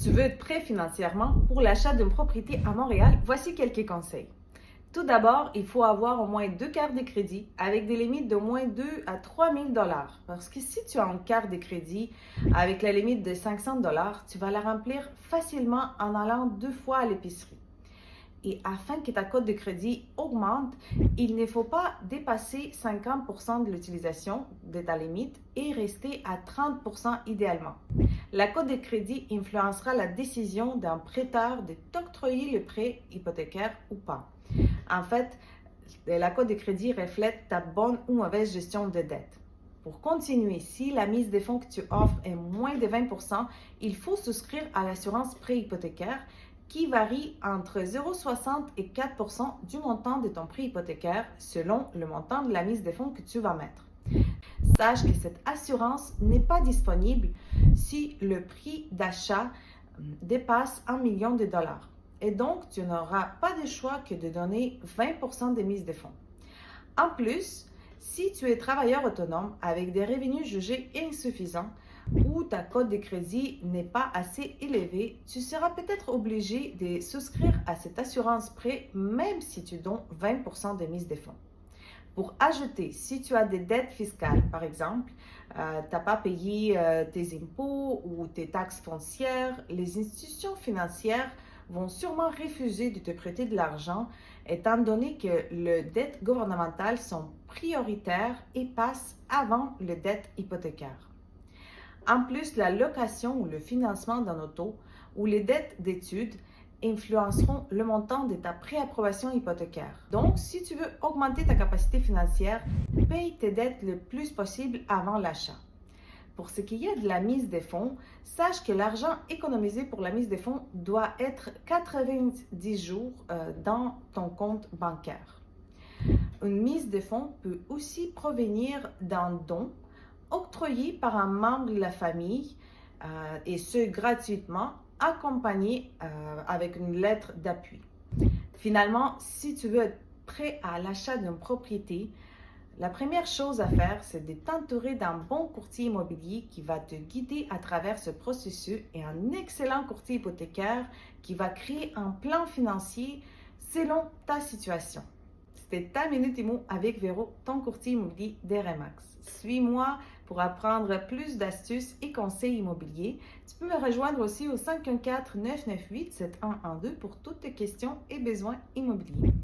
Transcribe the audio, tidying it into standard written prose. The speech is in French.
Tu veux être prêt financièrement pour l'achat d'une propriété à Montréal? Voici quelques conseils. Tout d'abord, il faut avoir au moins 2 cartes de crédit avec des limites d'au moins 2 à 3 000 Parce que si tu as une carte de crédit avec la limite de 500 tu vas la remplir facilement en allant 2 fois à l'épicerie. Et afin que ta cote de crédit augmente, il ne faut pas dépasser 50% de l'utilisation de ta limite et rester à 30% idéalement. La cote de crédit influencera la décision d'un prêteur de t'octroyer le prêt hypothécaire ou pas. En fait, la cote de crédit reflète ta bonne ou mauvaise gestion de dette. Pour continuer, si la mise de fonds que tu offres est moins de 20%, il faut souscrire à l'assurance prêt hypothécaire qui varie entre 0,60 et 4% du montant de ton prêt hypothécaire selon le montant de la mise de fonds que tu vas mettre. Sache que cette assurance n'est pas disponible si le prix d'achat dépasse 1 million de dollars. Et donc, tu n'auras pas de choix que de donner 20% de mise de fonds. En plus, si tu es travailleur autonome avec des revenus jugés insuffisants ou ta cote de crédit n'est pas assez élevée, tu seras peut-être obligé de souscrire à cette assurance prêt même si tu donnes 20% de mise de fonds. Pour ajouter, si tu as des dettes fiscales, par exemple, tu n'as pas payé tes impôts ou tes taxes foncières, les institutions financières vont sûrement refuser de te prêter de l'argent étant donné que les dettes gouvernementales sont prioritaires et passent avant les dettes hypothécaires. En plus, la location ou le financement d'un auto ou les dettes d'études influenceront le montant de ta préapprobation hypothécaire. Donc, si tu veux augmenter ta capacité financière, paye tes dettes le plus possible avant l'achat. Pour ce qui est de la mise des fonds, sache que l'argent économisé pour la mise des fonds doit être 90 jours dans ton compte bancaire. Une mise de fonds peut aussi provenir d'un don octroyé par un membre de la famille et ce gratuitement, accompagné avec une lettre d'appui. Finalement, si tu veux être prêt à l'achat d'une propriété, la première chose à faire, c'est de t'entourer d'un bon courtier immobilier qui va te guider à travers ce processus et un excellent courtier hypothécaire qui va créer un plan financier selon ta situation. C'était ta Minute Immo avec Véro, ton courtier immobilier d'RE/MAX. Suis-moi pour apprendre plus d'astuces et conseils immobiliers. Tu peux me rejoindre aussi au 514-998-7112 pour toutes tes questions et besoins immobiliers.